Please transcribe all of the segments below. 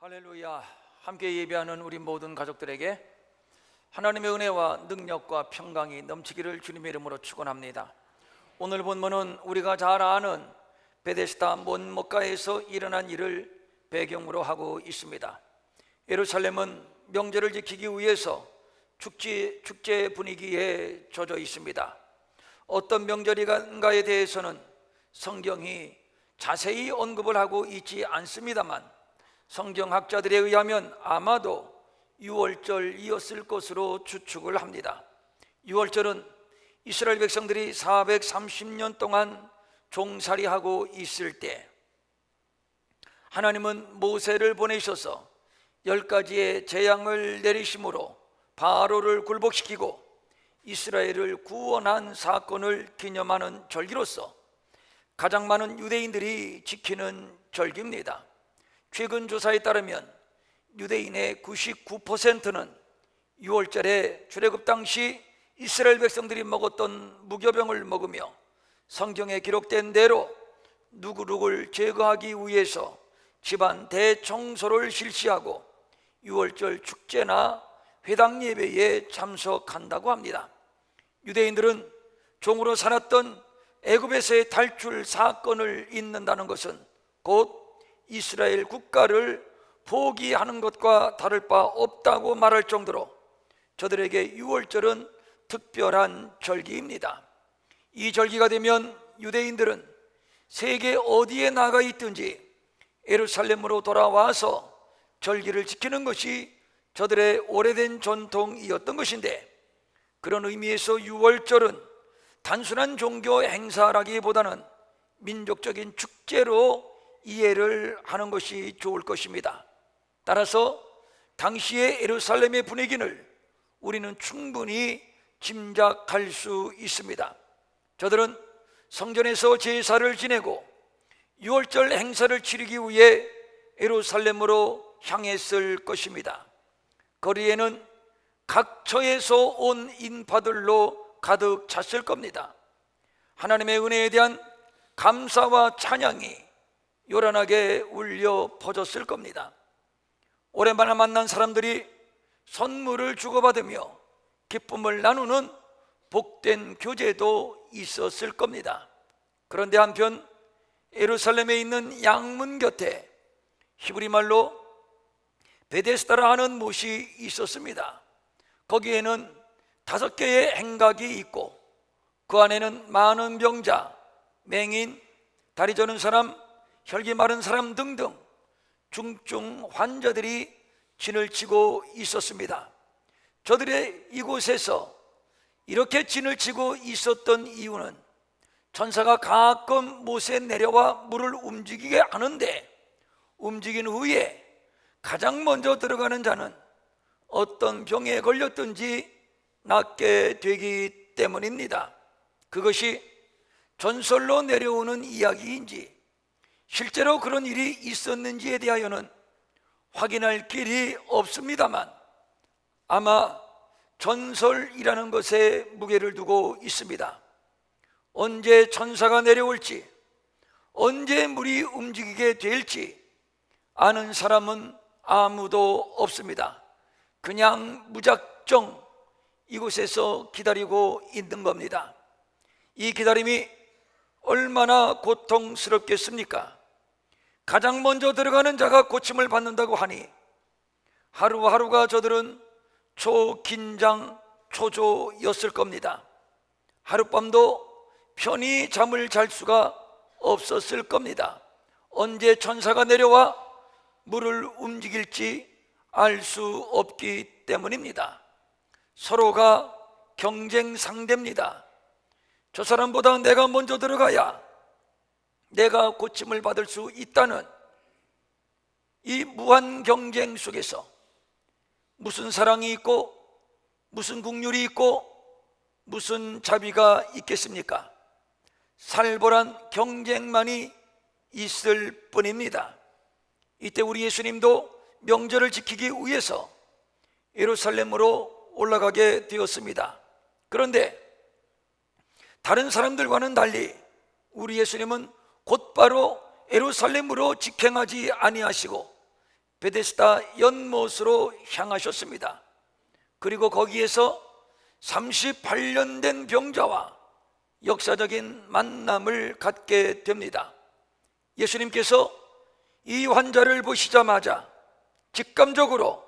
할렐루야. 함께 예배하는 우리 모든 가족들에게 하나님의 은혜와 능력과 평강이 넘치기를 주님의 이름으로 축원합니다. 오늘 본문은 우리가 잘 아는 베데스다 못목가에서 일어난 일을 배경으로 하고 있습니다. 예루살렘은 명절을 지키기 위해서 축제 분위기에 젖어 있습니다. 어떤 명절인가에 대해서는 성경이 자세히 언급을 하고 있지 않습니다만 성경학자들에 의하면 아마도 유월절이었을 것으로 추측을 합니다. 유월절은 이스라엘 백성들이 430년 동안 종살이하고 있을 때 하나님은 모세를 보내셔서 10가지의 재앙을 내리심으로 바로를 굴복시키고 이스라엘을 구원한 사건을 기념하는 절기로서 가장 많은 유대인들이 지키는 절기입니다. 최근 조사에 따르면 유대인의 99%는 6월절에 출애굽 당시 이스라엘 백성들이 먹었던 무교병을 먹으며 성경에 기록된 대로 누구누구를 제거하기 위해서 집안 대청소를 실시하고 6월절 축제나 회당 예배에 참석한다고 합니다. 유대인들은 종으로 살았던 애굽에서의 탈출 사건을 잊는다는 것은 곧 이스라엘 국가를 포기하는 것과 다를 바 없다고 말할 정도로 저들에게 유월절은 특별한 절기입니다. 이 절기가 되면 유대인들은 세계 어디에 나가 있든지 예루살렘으로 돌아와서 절기를 지키는 것이 저들의 오래된 전통이었던 것인데, 그런 의미에서 유월절은 단순한 종교 행사라기보다는 민족적인 축제로 이해를 하는 것이 좋을 것입니다. 따라서 당시의 예루살렘의 분위기를 우리는 충분히 짐작할 수 있습니다. 저들은 성전에서 제사를 지내고 유월절 행사를 치르기 위해 예루살렘으로 향했을 것입니다. 거리에는 각처에서 온 인파들로 가득 찼을 겁니다. 하나님의 은혜에 대한 감사와 찬양이 요란하게 울려 퍼졌을 겁니다. 오랜만에 만난 사람들이 선물을 주고받으며 기쁨을 나누는 복된 교제도 있었을 겁니다. 그런데 한편 예루살렘에 있는 양문 곁에 히브리 말로 베데스다라 하는 못이 있었습니다. 거기에는 5개의 행각이 있고 그 안에는 많은 병자, 맹인, 다리 저는 사람, 혈기 마른 사람 등등 중증 환자들이 진을 치고 있었습니다. 저들의 이곳에서 이렇게 진을 치고 있었던 이유는 천사가 가끔 못에 내려와 물을 움직이게 하는데 움직인 후에 가장 먼저 들어가는 자는 어떤 병에 걸렸든지 낫게 되기 때문입니다. 그것이 전설로 내려오는 이야기인지 실제로 그런 일이 있었는지에 대하여는 확인할 길이 없습니다만 아마 전설이라는 것에 무게를 두고 있습니다. 언제 천사가 내려올지, 언제 물이 움직이게 될지 아는 사람은 아무도 없습니다. 그냥 무작정 이곳에서 기다리고 있는 겁니다. 이 기다림이 얼마나 고통스럽겠습니까? 가장 먼저 들어가는 자가 고침을 받는다고 하니 하루하루가 저들은 초긴장 초조였을 겁니다. 하룻밤도 편히 잠을 잘 수가 없었을 겁니다. 언제 천사가 내려와 물을 움직일지 알 수 없기 때문입니다. 서로가 경쟁 상대입니다. 저 사람보다 내가 먼저 들어가야 내가 고침을 받을 수 있다는 이 무한 경쟁 속에서 무슨 사랑이 있고 무슨 국률이 있고 무슨 자비가 있겠습니까? 살벌한 경쟁만이 있을 뿐입니다. 이때 우리 예수님도 명절을 지키기 위해서 예루살렘으로 올라가게 되었습니다. 그런데 다른 사람들과는 달리 우리 예수님은 곧바로 예루살렘으로 직행하지 아니하시고 베데스다 연못으로 향하셨습니다. 그리고 거기에서 38년 된 병자와 역사적인 만남을 갖게 됩니다. 예수님께서 이 환자를 보시자마자 직감적으로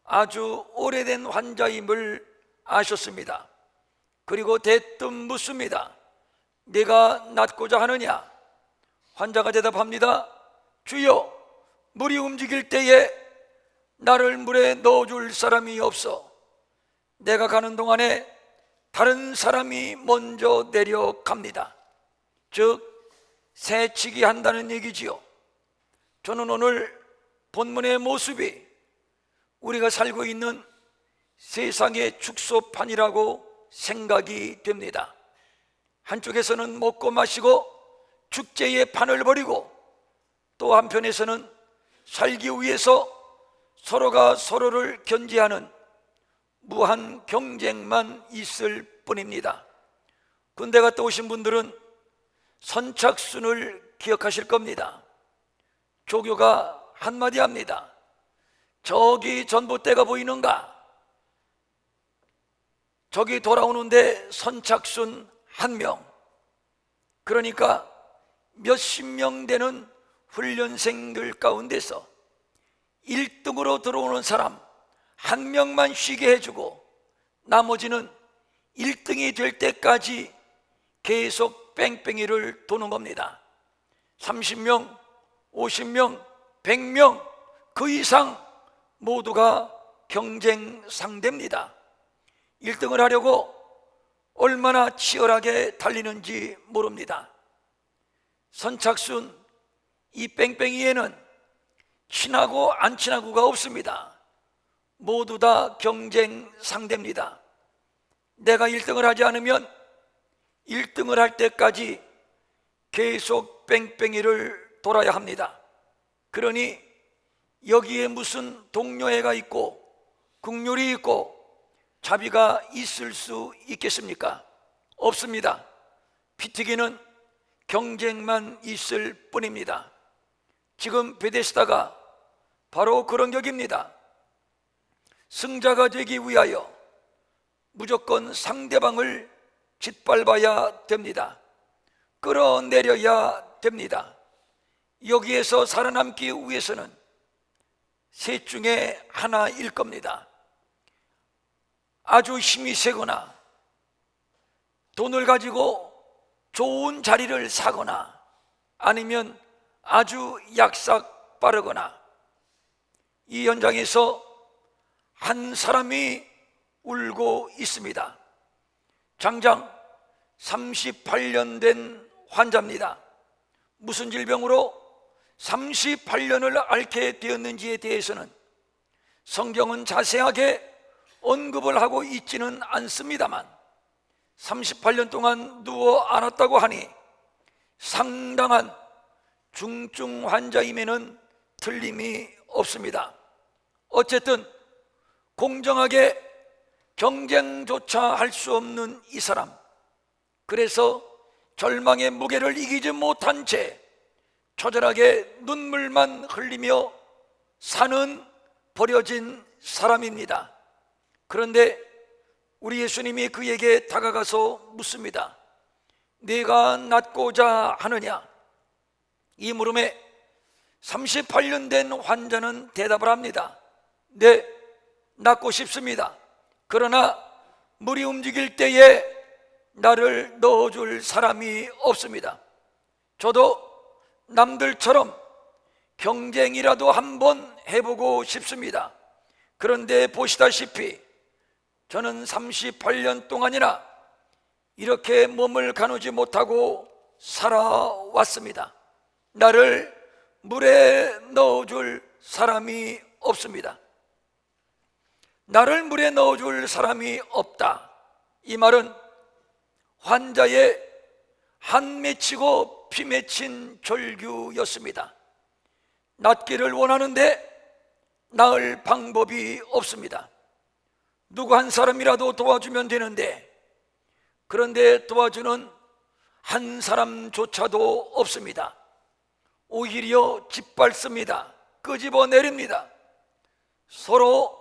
아주 오래된 환자임을 아셨습니다. 그리고 대뜸 묻습니다. 내가 낫고자 하느냐? 환자가 대답합니다. 주여, 물이 움직일 때에 나를 물에 넣어줄 사람이 없어. 내가 가는 동안에 다른 사람이 먼저 내려갑니다. 즉, 새치기 한다는 얘기지요. 저는 오늘 본문의 모습이 우리가 살고 있는 세상의 축소판이라고 생각이 됩니다. 한쪽에서는 먹고 마시고 축제의 판을 벌이고, 또 한편에서는 살기 위해서 서로가 서로를 견제하는 무한 경쟁만 있을 뿐입니다. 군대 갔다 오신 분들은 선착순을 기억하실 겁니다. 조교가 한마디 합니다. 저기 전봇대가 보이는가? 저기 돌아오는데 선착순 1명. 그러니까 몇십 명 되는 훈련생들 가운데서 1등으로 들어오는 사람 1명만 쉬게 해주고, 나머지는 1등이 될 때까지 계속 뺑뺑이를 도는 겁니다. 30명, 50명, 100명, 그 이상 모두가 경쟁 상대입니다. 1등을 하려고 얼마나 치열하게 달리는지 모릅니다. 선착순, 이 뺑뺑이에는 친하고 안 친하고가 없습니다. 모두 다 경쟁 상대입니다. 내가 1등을 하지 않으면 1등을 할 때까지 계속 뺑뺑이를 돌아야 합니다. 그러니 여기에 무슨 동료애가 있고 국률이 있고 자비가 있을 수 있겠습니까? 없습니다. 피튀기는 경쟁만 있을 뿐입니다. 지금 베데스다가 바로 그런 격입니다. 승자가 되기 위하여 무조건 상대방을 짓밟아야 됩니다. 끌어내려야 됩니다. 여기에서 살아남기 위해서는 셋 중에 하나일 겁니다. 아주 힘이 세거나 돈을 가지고 좋은 자리를 사거나, 아니면 아주 약삭 빠르거나. 이 현장에서 한 사람이 울고 있습니다. 장장 38년 된 환자입니다. 무슨 질병으로 38년을 앓게 되었는지에 대해서는 성경은 자세하게 언급을 하고 있지는 않습니다만, 38년 동안 누워 안았다고 하니 상당한 중증 환자임에는 틀림이 없습니다. 어쨌든 공정하게 경쟁조차 할 수 없는 이 사람, 그래서 절망의 무게를 이기지 못한 채 처절하게 눈물만 흘리며 사는 버려진 사람입니다. 그런데 우리 예수님이 그에게 다가가서 묻습니다. 네가 낫고자 하느냐? 이 물음에 38년 된 환자는 대답을 합니다. 네, 낫고 싶습니다. 그러나 물이 움직일 때에 나를 넣어줄 사람이 없습니다. 저도 남들처럼 경쟁이라도 한번 해보고 싶습니다. 그런데 보시다시피 저는 38년 동안이나 이렇게 몸을 가누지 못하고 살아왔습니다. 나를 물에 넣어줄 사람이 없습니다. 나를 물에 넣어줄 사람이 없다. 이 말은 환자의 한 맺히고 피 맺힌 절규였습니다. 낫기를 원하는데 나을 방법이 없습니다. 누구 한 사람이라도 도와주면 되는데, 그런데 도와주는 한 사람조차도 없습니다. 오히려 짓밟습니다. 끄집어 내립니다. 서로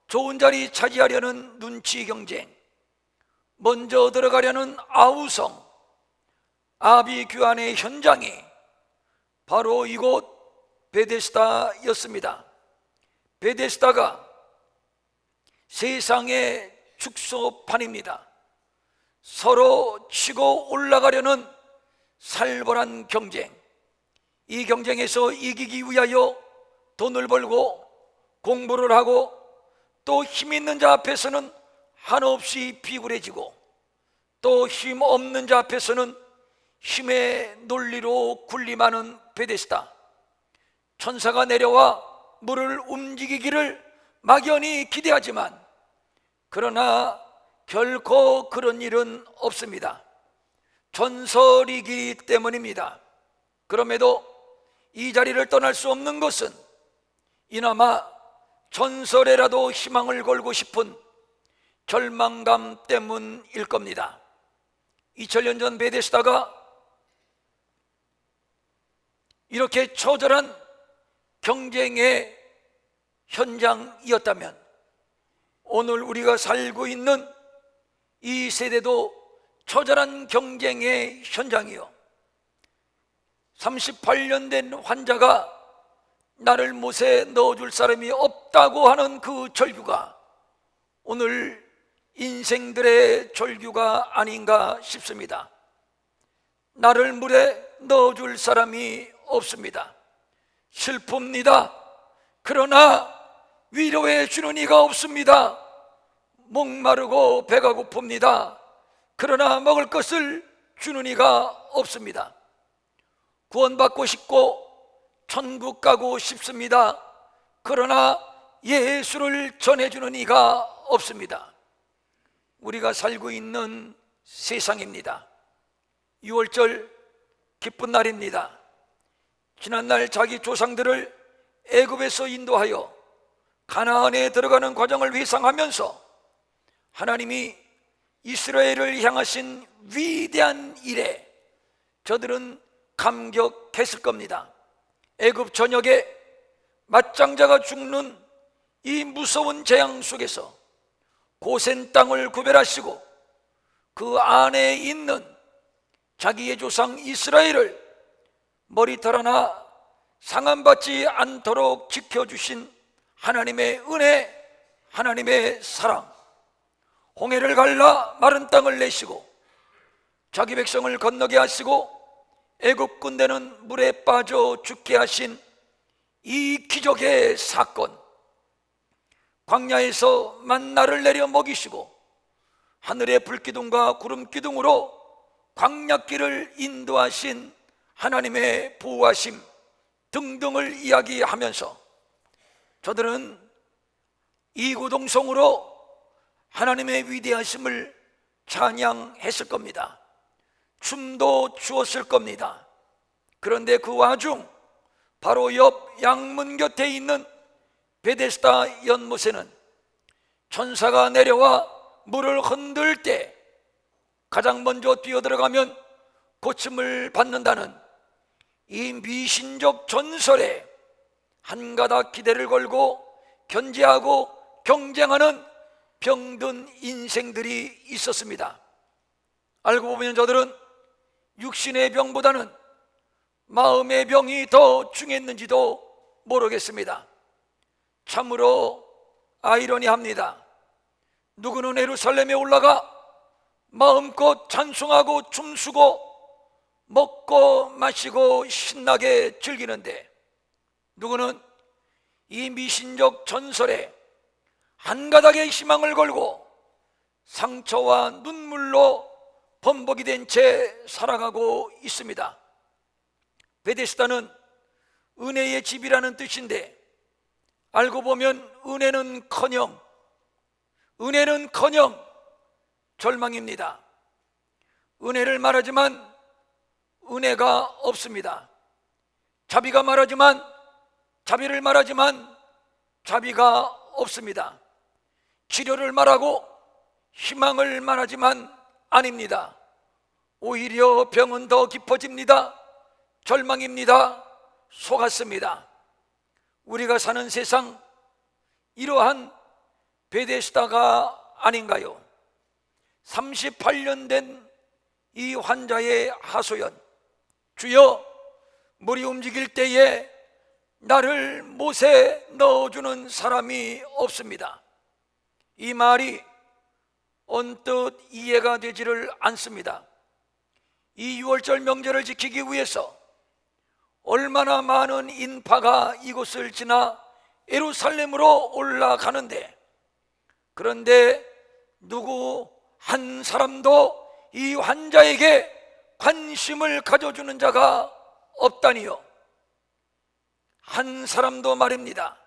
좋은 자리 차지하려는 눈치 경쟁, 먼저 들어가려는 아우성, 아비규환의 현장이 바로 이곳 베데스다였습니다. 베데스다가 세상의 축소판입니다. 서로 치고 올라가려는 살벌한 경쟁, 이 경쟁에서 이기기 위하여 돈을 벌고 공부를 하고 또 힘 있는 자 앞에서는 한없이 비굴해지고 또 힘 없는 자 앞에서는 힘의 논리로 군림하는 베데스다. 천사가 내려와 물을 움직이기를 막연히 기대하지만 그러나 결코 그런 일은 없습니다. 전설이기 때문입니다. 그럼에도 이 자리를 떠날 수 없는 것은 이나마 전설에라도 희망을 걸고 싶은 절망감 때문일 겁니다. 2000년 전 베데스다가 이렇게 처절한 경쟁의 현장이었다면 오늘 우리가 살고 있는 이 세대도 처절한 경쟁의 현장이요, 38년 된 환자가 나를 못에 넣어줄 사람이 없다고 하는 그 절규가 오늘 인생들의 절규가 아닌가 싶습니다. 나를 물에 넣어줄 사람이 없습니다. 슬픕니다. 그러나 위로해 주는 이가 없습니다. 목마르고 배가 고픕니다. 그러나 먹을 것을 주는 이가 없습니다. 구원받고 싶고 천국 가고 싶습니다. 그러나 예수를 전해주는 이가 없습니다. 우리가 살고 있는 세상입니다. 6월절 기쁜 날입니다. 지난날 자기 조상들을 애굽에서 인도하여 가나안에 들어가는 과정을 회상하면서 하나님이 이스라엘을 향하신 위대한 일에 저들은 감격했을 겁니다. 애굽 전역에 맞장자가 죽는 이 무서운 재앙 속에서 고센 땅을 구별하시고 그 안에 있는 자기의 조상 이스라엘을 머리털 하나 상함받지 않도록 지켜주신 하나님의 은혜, 하나님의 사랑, 홍해를 갈라 마른 땅을 내시고 자기 백성을 건너게 하시고 애굽 군대는 물에 빠져 죽게 하신 이 기적의 사건, 광야에서 만나를 내려 먹이시고 하늘의 불기둥과 구름기둥으로 광야길을 인도하신 하나님의 보호하심 등등을 이야기하면서 저들은 이구동성으로 하나님의 위대하심을 찬양했을 겁니다. 춤도 추었을 겁니다. 그런데 그 와중 바로 옆 양문 곁에 있는 베데스다 연못에는 천사가 내려와 물을 흔들 때 가장 먼저 뛰어들어가면 고침을 받는다는 이 미신적 전설에 한 가닥 기대를 걸고 견제하고 경쟁하는 병든 인생들이 있었습니다. 알고 보면 저들은 육신의 병보다는 마음의 병이 더 중했는지도 모르겠습니다. 참으로 아이러니합니다. 누구는 예루살렘에 올라가 마음껏 찬송하고 춤추고 먹고 마시고 신나게 즐기는데 누구는 이 미신적 전설에 한 가닥의 희망을 걸고 상처와 눈물로 범벅이 된 채 살아가고 있습니다. 베데스다는 은혜의 집이라는 뜻인데 알고 보면 은혜는커녕 절망입니다. 은혜를 말하지만 은혜가 없습니다. 자비가 말하지만 자비를 말하지만 자비가 없습니다. 치료를 말하고 희망을 말하지만 아닙니다. 오히려 병은 더 깊어집니다. 절망입니다. 속았습니다. 우리가 사는 세상 이러한 베데스다가 아닌가요? 38년 된 이 환자의 하소연, 주여 물이 움직일 때에 나를 못에 넣어주는 사람이 없습니다. 이 말이 언뜻 이해가 되지를 않습니다. 이 6월절 명절을 지키기 위해서 얼마나 많은 인파가 이곳을 지나 예루살렘으로 올라가는데, 그런데 누구 한 사람도 이 환자에게 관심을 가져주는 자가 없다니요. 한 사람도 말입니다.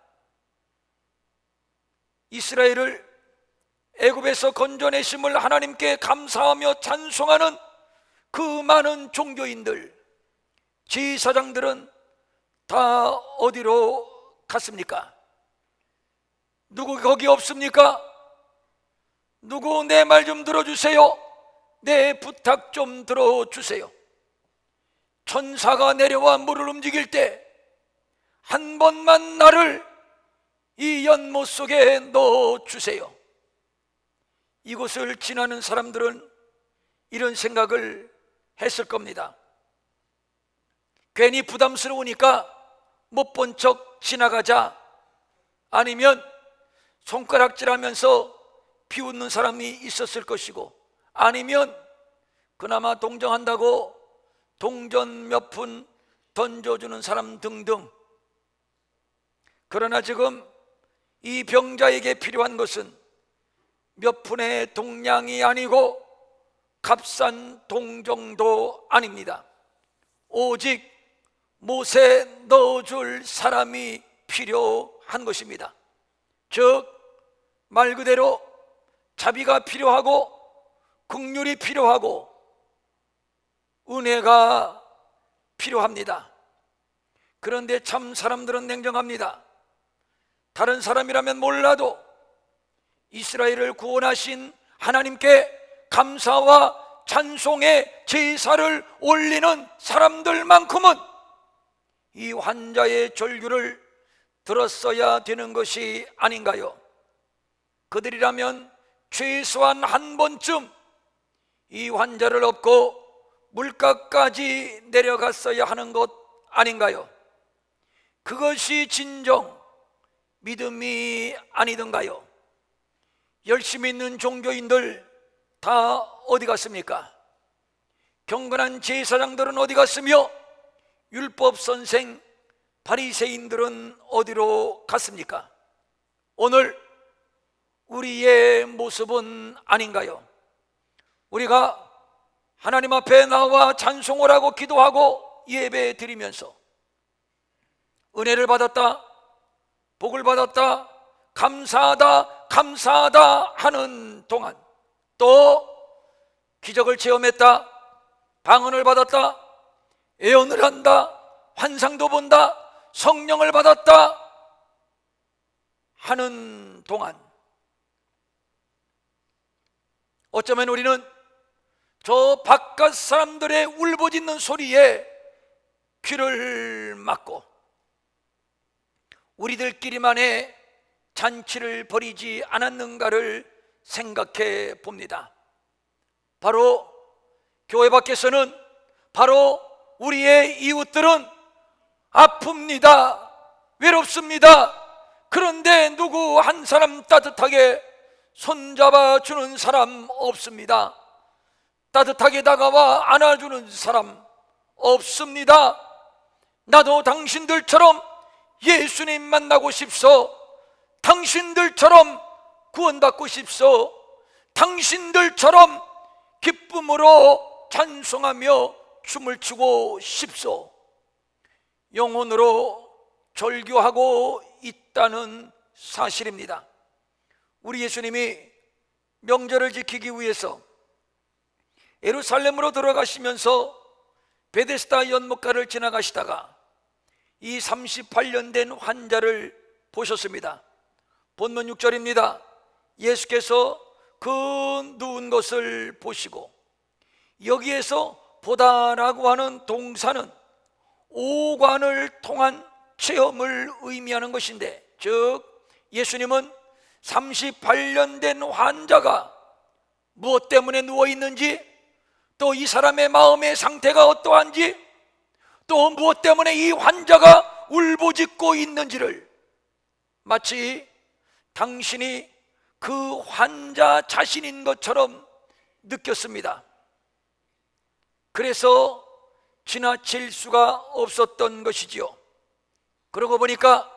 이스라엘을 애굽에서 건져내심을 하나님께 감사하며 찬송하는 그 많은 종교인들, 제사장들은 다 어디로 갔습니까? 누구 거기 없습니까? 누구 내 말 좀 들어주세요. 내 부탁 좀 들어주세요. 천사가 내려와 물을 움직일 때 한 번만 나를 이 연못 속에 넣어주세요. 이곳을 지나는 사람들은 이런 생각을 했을 겁니다. 괜히 부담스러우니까 못 본 척 지나가자, 아니면 손가락질하면서 비웃는 사람이 있었을 것이고, 아니면 그나마 동정한다고 동전 몇 푼 던져주는 사람 등등. 그러나 지금 이 병자에게 필요한 것은 몇 푼의 동량이 아니고 값싼 동정도 아닙니다. 오직 못에 넣어줄 사람이 필요한 것입니다. 즉, 말 그대로 자비가 필요하고 긍휼이 필요하고 은혜가 필요합니다. 그런데 참 사람들은 냉정합니다. 다른 사람이라면 몰라도 이스라엘을 구원하신 하나님께 감사와 찬송의 제사를 올리는 사람들만큼은 이 환자의 절규를 들었어야 되는 것이 아닌가요? 그들이라면 최소한 한 번쯤 이 환자를 업고 물가까지 내려갔어야 하는 것 아닌가요? 그것이 진정 믿음이 아니던가요? 열심히 있는 종교인들 다 어디 갔습니까? 경건한 제사장들은 어디 갔으며 율법 선생 바리새인들은 어디로 갔습니까? 오늘 우리의 모습은 아닌가요? 우리가 하나님 앞에 나와 찬송을 하고 기도하고 예배 드리면서 은혜를 받았다, 복을 받았다, 감사하다, 감사하다 하는 동안, 또 기적을 체험했다, 방언을 받았다, 예언을 한다, 환상도 본다, 성령을 받았다 하는 동안, 어쩌면 우리는 저 바깥 사람들의 울부짖는 소리에 귀를 막고 우리들끼리만의 잔치를 벌이지 않았는가를 생각해 봅니다. 바로 교회 밖에서는, 바로 우리의 이웃들은 아픕니다, 외롭습니다. 그런데 누구 한 사람 따뜻하게 손잡아 주는 사람 없습니다. 따뜻하게 다가와 안아주는 사람 없습니다. 나도 당신들처럼 예수님 만나고 싶소. 당신들처럼 구원받고 싶소. 당신들처럼 기쁨으로 찬송하며 춤을 추고 싶소. 영혼으로 절규하고 있다는 사실입니다. 우리 예수님이 명절을 지키기 위해서 예루살렘으로 들어가시면서 베데스다 연못가를 지나가시다가 이 38년 된 환자를 보셨습니다. 본문 6절입니다. 예수께서 그 누운 것을 보시고, 여기에서 보다라고 하는 동사는 오관을 통한 체험을 의미하는 것인데, 즉 예수님은 38년 된 환자가 무엇 때문에 누워있는지, 또 이 사람의 마음의 상태가 어떠한지, 또 무엇 때문에 이 환자가 울부짖고 있는지를 마치 당신이 그 환자 자신인 것처럼 느꼈습니다. 그래서 지나칠 수가 없었던 것이지요. 그러고 보니까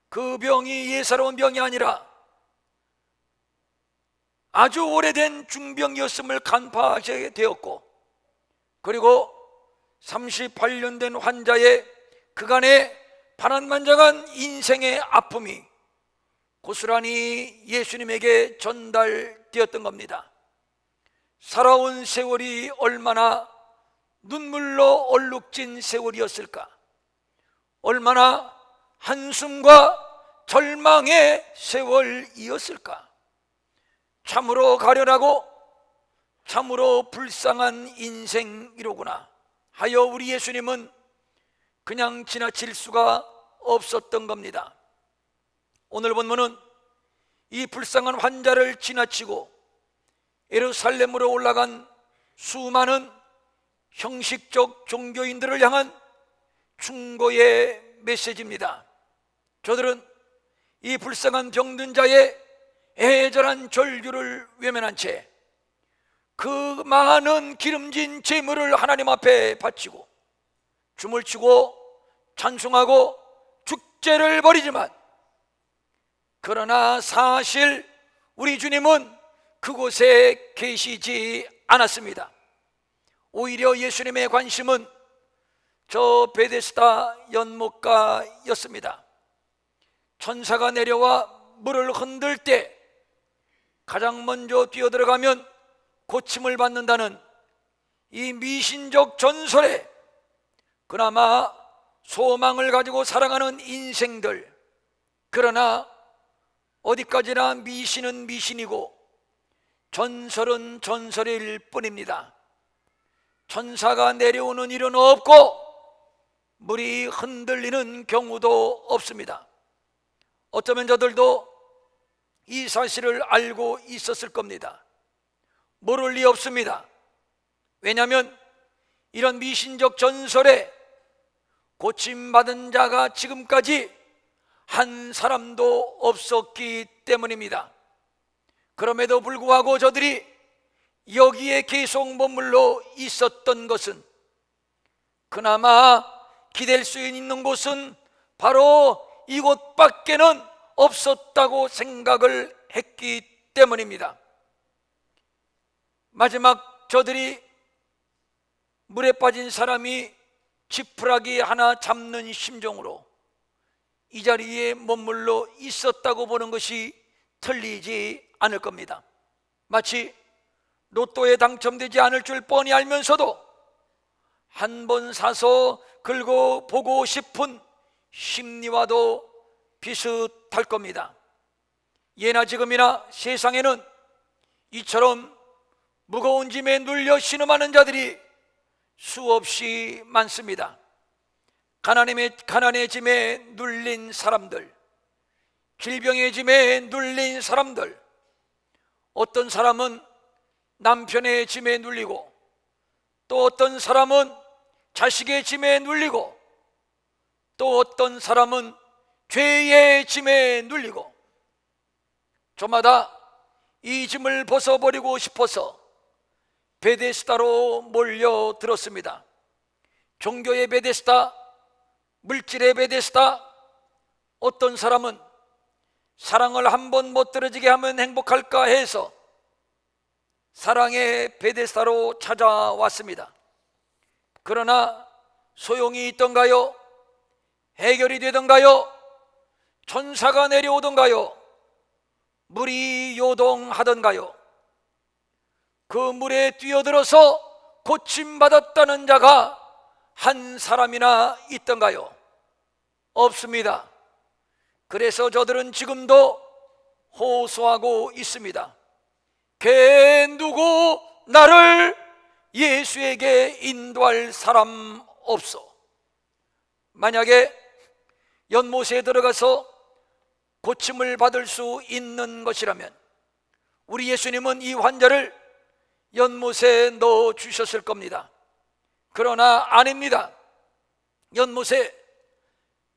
그 병이 예사로운 병이 아니라 아주 오래된 중병이었음을 간파하게 되었고, 그리고 38년 된 환자의 그간의 파란만장한 인생의 아픔이 고스란히 예수님에게 전달되었던 겁니다. 살아온 세월이 얼마나 눈물로 얼룩진 세월이었을까, 얼마나 한숨과 절망의 세월이었을까. 참으로 가련하고 참으로 불쌍한 인생이로구나 하여 우리 예수님은 그냥 지나칠 수가 없었던 겁니다. 오늘 본문은 이 불쌍한 환자를 지나치고 예루살렘으로 올라간 수많은 형식적 종교인들을 향한 충고의 메시지입니다. 저들은 이 불쌍한 병든 자의 애절한 절규를 외면한 채 그 많은 기름진 제물을 하나님 앞에 바치고 춤을 추고 찬송하고 축제를 벌이지만, 그러나 사실 우리 주님은 그곳에 계시지 않았습니다. 오히려 예수님의 관심은 저 베데스다 연못가였습니다. 천사가 내려와 물을 흔들 때 가장 먼저 뛰어들어가면 고침을 받는다는 이 미신적 전설에 그나마 소망을 가지고 살아가는 인생들, 그러나 어디까지나 미신은 미신이고 전설은 전설일 뿐입니다. 천사가 내려오는 일은 없고 물이 흔들리는 경우도 없습니다. 어쩌면 저들도 이 사실을 알고 있었을 겁니다. 모를 리 없습니다. 왜냐하면 이런 미신적 전설에 고침받은 자가 지금까지 한 사람도 없었기 때문입니다. 그럼에도 불구하고 저들이 여기에 계속 머물러 있었던 것은, 그나마 기댈 수 있는 곳은 바로 이곳밖에는 없었다고 생각을 했기 때문입니다. 마지막 저들이 물에 빠진 사람이 지푸라기 하나 잡는 심정으로 이 자리에 머물러 있었다고 보는 것이 틀리지 않을 겁니다. 마치 로또에 당첨되지 않을 줄 뻔히 알면서도 한 번 사서 긁어 보고 싶은 심리와도 비슷할 겁니다. 예나 지금이나 세상에는 이처럼 무거운 짐에 눌려 신음하는 자들이 수없이 많습니다. 가난의 짐에 눌린 사람들, 질병의 짐에 눌린 사람들, 어떤 사람은 남편의 짐에 눌리고, 또 어떤 사람은 자식의 짐에 눌리고, 또 어떤 사람은 죄의 짐에 눌리고, 저마다 이 짐을 벗어버리고 싶어서 베데스다로 몰려들었습니다. 종교의 베데스다, 물질의 베데스다. 어떤 사람은 사랑을 한 번 못 들어지게 하면 행복할까 해서 사랑의 베데스다로 찾아왔습니다. 그러나 소용이 있던가요? 해결이 되던가요? 천사가 내려오던가요? 물이 요동하던가요? 그 물에 뛰어들어서 고침받았다는 자가 한 사람이나 있던가요? 없습니다. 그래서 저들은 지금도 호소하고 있습니다. 걔 누구 나를 예수에게 인도할 사람 없어. 만약에 연못에 들어가서 고침을 받을 수 있는 것이라면 우리 예수님은 이 환자를 연못에 넣어 주셨을 겁니다. 그러나 아닙니다. 연못에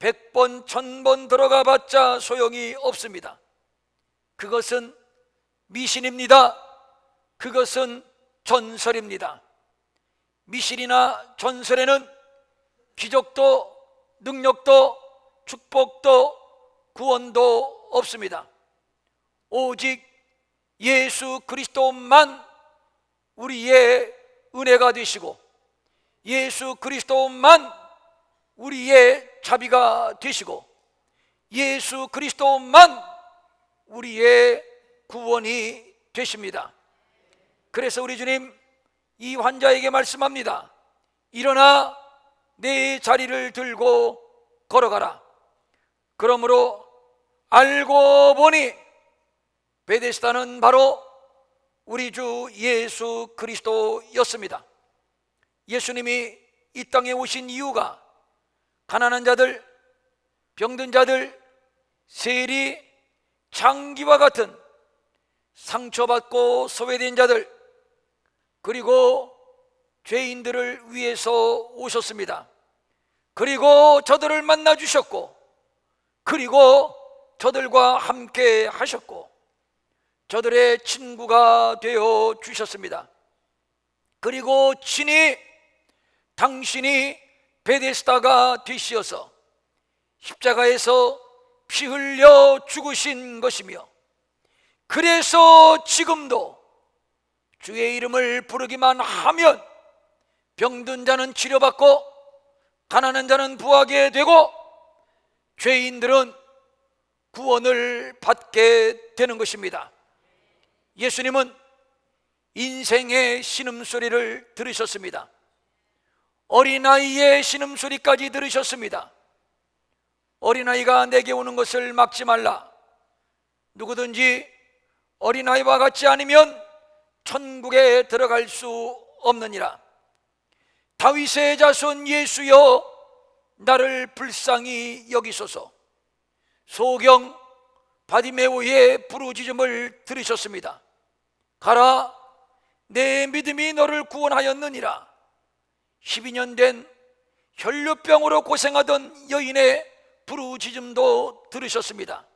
100번, 1000번 들어가 봤자 소용이 없습니다. 그것은 미신입니다. 그것은 전설입니다. 미신이나 전설에는 기적도 능력도 축복도 구원도 없습니다. 오직 예수 그리스도만 우리의 은혜가 되시고 예수 그리스도만 우리의 자비가 되시고 예수 그리스도만 우리의 구원이 되십니다. 그래서 우리 주님 이 환자에게 말씀합니다. 일어나 내 자리를 들고 걸어가라. 그러므로 알고 보니 베데스다는 바로 우리 주 예수 그리스도였습니다. 예수님이 이 땅에 오신 이유가 가난한 자들, 병든 자들, 세리, 장기와 같은 상처받고 소외된 자들, 그리고 죄인들을 위해서 오셨습니다. 그리고 저들을 만나 주셨고, 그리고 저들과 함께 하셨고, 저들의 친구가 되어 주셨습니다. 그리고 친히 당신이 베데스다가 되시어서 십자가에서 피 흘려 죽으신 것이며, 그래서 지금도 주의 이름을 부르기만 하면 병든 자는 치료받고 가난한 자는 부하게 되고 죄인들은 구원을 받게 되는 것입니다. 예수님은 인생의 신음소리를 들으셨습니다. 어린아이의 신음소리까지 들으셨습니다. 어린아이가 내게 오는 것을 막지 말라. 누구든지 어린아이와 같지 않으면 천국에 들어갈 수 없느니라. 다윗의 자손 예수여, 나를 불쌍히 여기소서. 소경 바디메오의 부르짖음을 들으셨습니다. 가라, 내 믿음이 너를 구원하였느니라. 12년 된 혈류병으로 고생하던 여인의 부르짖음도 들으셨습니다.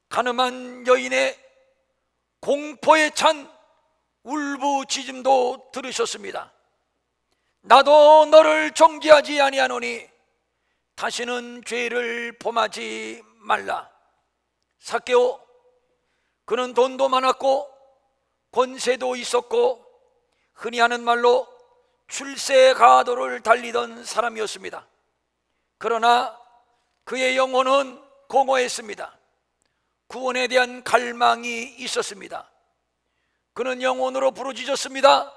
가늠한 여인의 공포에 찬 울부짖음도 들으셨습니다. 나도 너를 정죄하지 아니하노니 다시는 죄를 범하지 말라. 삭개오, 그는 돈도 많았고 권세도 있었고 흔히 하는 말로 출세가도를 달리던 사람이었습니다. 그러나 그의 영혼은 공허했습니다. 구원에 대한 갈망이 있었습니다. 그는 영혼으로 부르짖었습니다.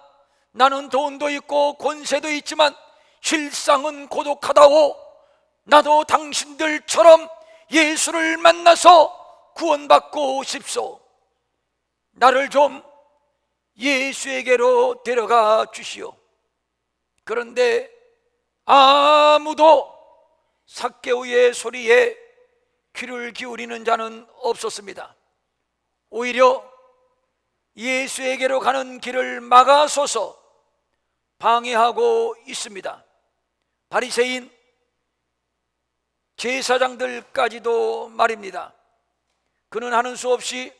나는 돈도 있고 권세도 있지만 실상은 고독하다오. 나도 당신들처럼 예수를 만나서 구원받고 싶소. 나를 좀 예수에게로 데려가 주시오. 그런데 아무도 삭개오의 소리에 귀를 기울이는 자는 없었습니다. 오히려 예수에게로 가는 길을 막아서서 방해하고 있습니다. 바리새인 제사장들까지도 말입니다. 그는 하는 수 없이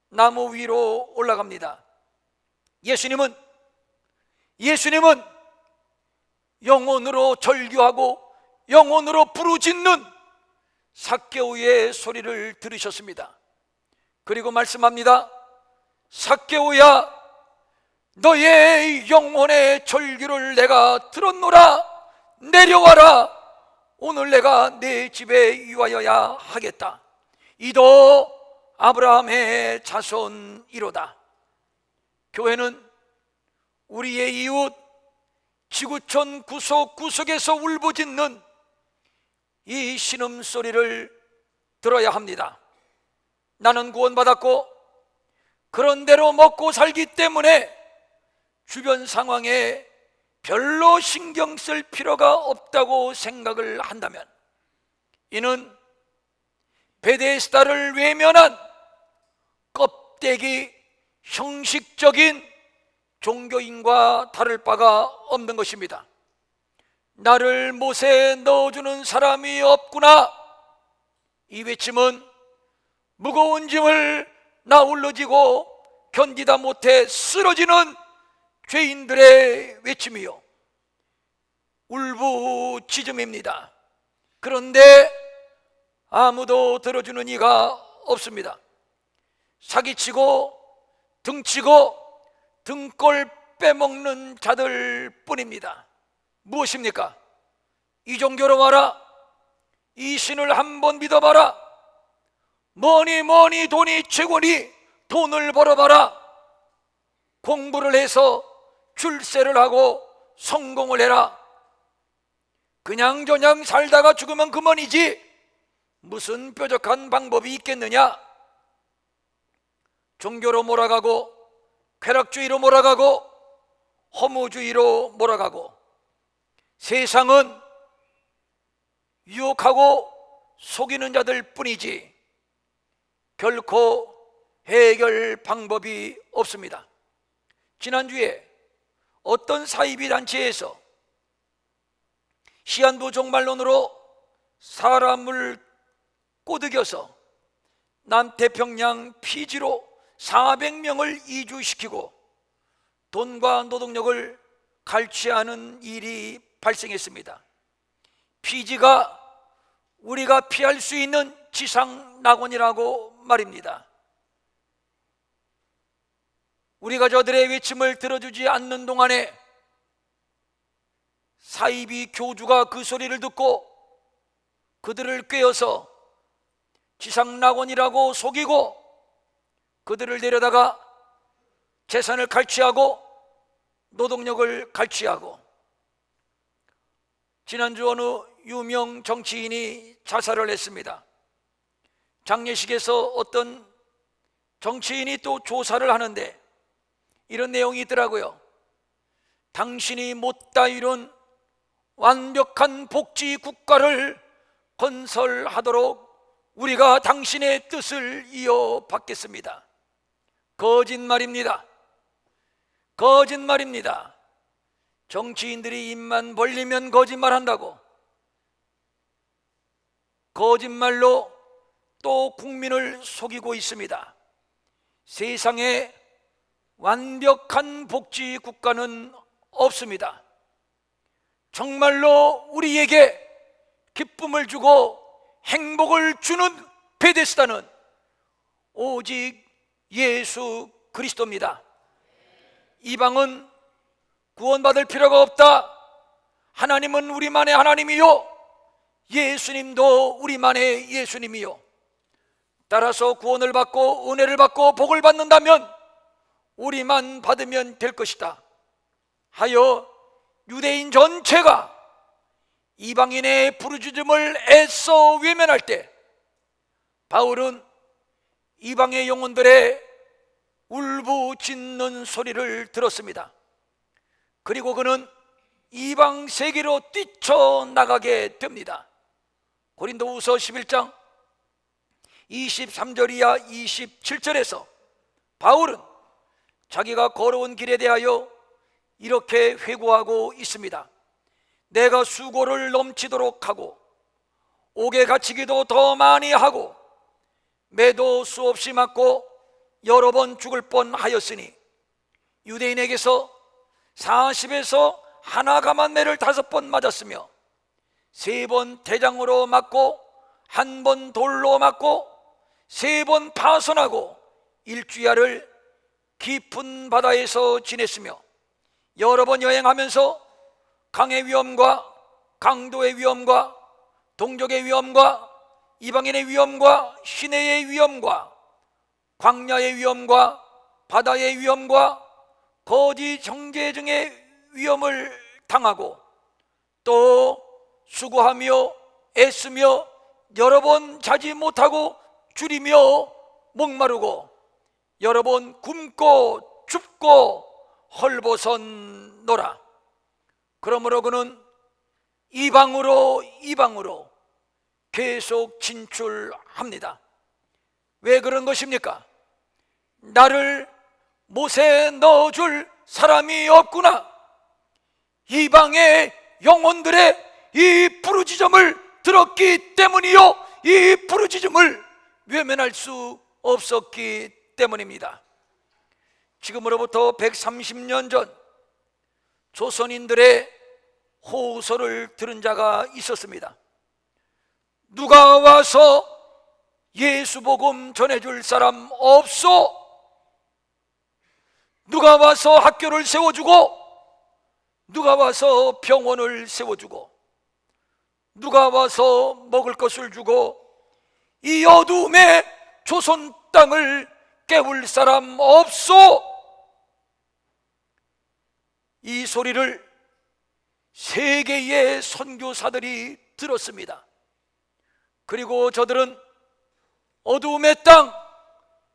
나무 위로 올라갑니다. 예수님은 영혼으로 절규하고 영혼으로 부르짖는 삭개오의 소리를 들으셨습니다. 그리고 말씀합니다. 삭개오야, 너의 영혼의 절규를 내가 들었노라. 내려와라. 오늘 내가 내 집에 유하여야 하겠다. 이도 아브라함의 자손이로다. 교회는 우리의 이웃, 지구촌 구석구석에서 울부짖는 이 신음소리를 들어야 합니다. 나는 구원받았고 그런 대로 먹고 살기 때문에 주변 상황에 별로 신경 쓸 필요가 없다고 생각을 한다면 이는 베데스다를 외면한 껍데기 형식적인 종교인과 다를 바가 없는 것입니다. 나를 못에 넣어주는 사람이 없구나, 이 외침은 무거운 짐을 나울러지고 견디다 못해 쓰러지는 죄인들의 외침이요 울부짖음입니다. 그런데 아무도 들어주는 이가 없습니다. 사기치고 등치고 등골 빼먹는 자들 뿐입니다. 무엇입니까? 이 종교로 와라, 이 신을 한번 믿어봐라, 뭐니 돈이 최고니 돈을 벌어봐라, 공부를 해서 출세를 하고 성공을 해라, 그냥저냥 살다가 죽으면 그만이지 무슨 뾰족한 방법이 있겠느냐. 종교로 몰아가고 쾌락주의로 몰아가고 허무주의로 몰아가고 세상은 유혹하고 속이는 자들 뿐이지 결코 해결 방법이 없습니다. 지난주에 어떤 사이비 단체에서 시한부 종말론으로 사람을 꼬드겨서 남태평양 피지로 400명을 이주시키고 돈과 노동력을 갈취하는 일이 발생했습니다. 피지가 우리가 피할 수 있는 지상 낙원이라고 말입니다. 우리가 저들의 외침을 들어주지 않는 동안에 사이비 교주가 그 소리를 듣고 그들을 꿰어서 지상 낙원이라고 속이고 그들을 데려다가 재산을 갈취하고 노동력을 갈취하고, 지난주 어느 유명 정치인이 자살을 했습니다. 장례식에서 어떤 정치인이 또 조사를 하는데 이런 내용이 있더라고요. 당신이 못다 이룬 완벽한 복지 국가를 건설하도록 우리가 당신의 뜻을 이어받겠습니다. 거짓말입니다. 거짓말입니다. 정치인들이 입만 벌리면 거짓말한다고, 거짓말로 또 국민을 속이고 있습니다. 세상에 완벽한 복지 국가는 없습니다. 정말로 우리에게 기쁨을 주고 행복을 주는 베데스다는 오직 예수 그리스도입니다. 이방은 구원받을 필요가 없다. 하나님은 우리만의 하나님이요 예수님도 우리만의 예수님이요. 따라서 구원을 받고 은혜를 받고 복을 받는다면 우리만 받으면 될 것이다 하여 유대인 전체가 이방인의 부르짖음을 애써 외면할 때 바울은 이방의 영혼들의 울부짖는 소리를 들었습니다. 그리고 그는 이방 세계로 뛰쳐나가게 됩니다. 고린도후서 11장 23절 이하 27절에서 바울은 자기가 걸어온 길에 대하여 이렇게 회고하고 있습니다. 내가 수고를 넘치도록 하고 옥에 갇히기도 더 많이 하고 매도 수없이 맞고 여러 번 죽을 뻔하였으니 유대인에게서 40에서 하나 감한 매를 5번 맞았으며 3번 대장으로 맞고 1번 돌로 맞고 3번 파선하고 일주야를 깊은 바다에서 지냈으며 여러 번 여행하면서 강의 위험과 강도의 위험과 동족의 위험과 이방인의 위험과 시내의 위험과 광야의 위험과 바다의 위험과 거지 정죄증의 위험을 당하고 또 수고하며 애쓰며 여러 번 자지 못하고 줄이며 목마르고 여러 번 굶고 춥고 헐벗었노라. 그러므로 그는 이방으로 계속 진출합니다. 왜 그런 것입니까? 나를 못에 넣어줄 사람이 없구나. 이방의 영혼들의 이 부르짖음을 들었기 때문이요, 이 부르짖음을 외면할 수 없었기 때문입니다. 지금으로부터 130년 전 조선인들의 호소를 들은 자가 있었습니다. 누가 와서 예수 복음 전해줄 사람 없소? 누가 와서 학교를 세워주고, 누가 와서 병원을 세워주고, 누가 와서 먹을 것을 주고 이 어두움의 조선 땅을 깨울 사람 없소? 이 소리를 세계의 선교사들이 들었습니다. 그리고 저들은 어두움의 땅,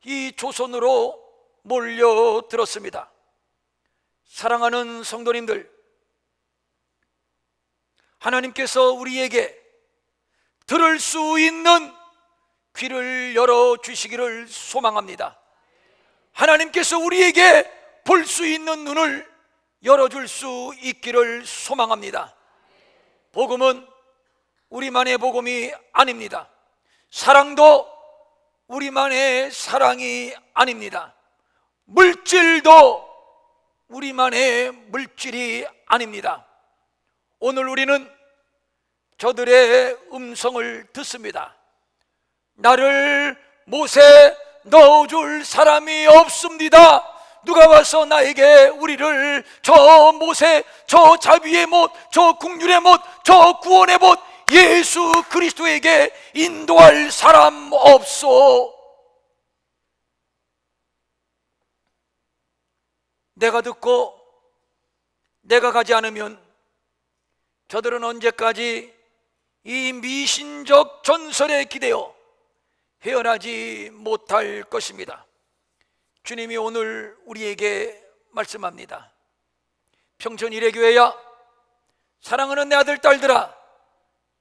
이 조선으로 몰려들었습니다. 사랑하는 성도님들, 하나님께서 우리에게 들을 수 있는 귀를 열어주시기를 소망합니다. 하나님께서 우리에게 볼 수 있는 눈을 열어줄 수 있기를 소망합니다. 복음은 우리만의 복음이 아닙니다. 사랑도 우리만의 사랑이 아닙니다. 물질도 우리만의 물질이 아닙니다. 오늘 우리는 저들의 음성을 듣습니다. 나를 못에 넣어줄 사람이 없습니다. 누가 와서 나에게 우리를 저 못에, 저 자비의 못, 저 국률의 못, 저 구원의 못, 예수 그리스도에게 인도할 사람 없소? 내가 듣고 내가 가지 않으면 저들은 언제까지 이 미신적 전설에 기대어 헤어나지 못할 것입니다. 주님이 오늘 우리에게 말씀합니다. 평촌 이레교회야, 사랑하는 내 아들 딸들아,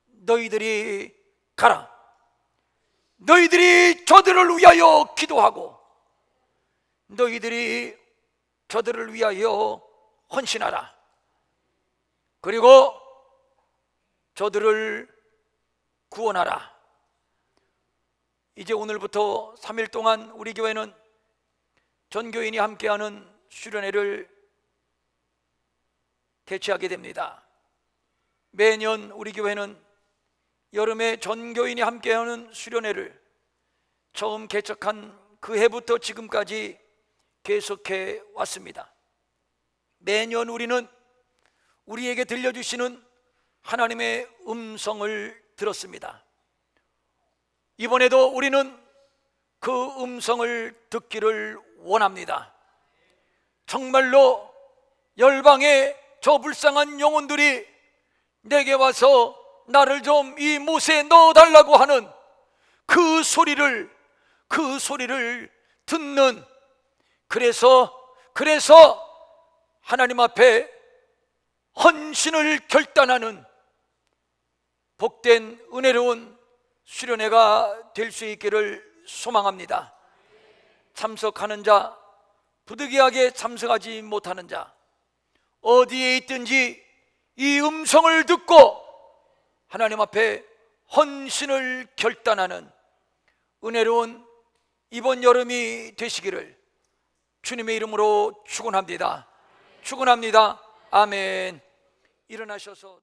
너희들이 가라. 너희들이 저들을 위하여 기도하고 너희들이 저들을 위하여 헌신하라. 그리고 저들을 구원하라. 이제 오늘부터 3일 동안 우리 교회는 전교인이 함께하는 수련회를 개최하게 됩니다. 매년 우리 교회는 여름에 전교인이 함께하는 수련회를 처음 개척한 그 해부터 지금까지 계속해 왔습니다. 매년 우리는 우리에게 들려주시는 하나님의 음성을 들었습니다. 이번에도 우리는 그 음성을 듣기를 원합니다. 정말로 열방의 저 불쌍한 영혼들이 내게 와서 나를 좀 이 못에 넣어달라고 하는 그 소리를 듣는, 그래서 하나님 앞에 헌신을 결단하는 복된 은혜로운 수련회가 될 수 있기를 소망합니다. 참석하는 자, 부득이하게 참석하지 못하는 자, 어디에 있든지 이 음성을 듣고 하나님 앞에 헌신을 결단하는 은혜로운 이번 여름이 되시기를 주님의 이름으로 축원합니다. 축원합니다. 아멘. 일어나셔서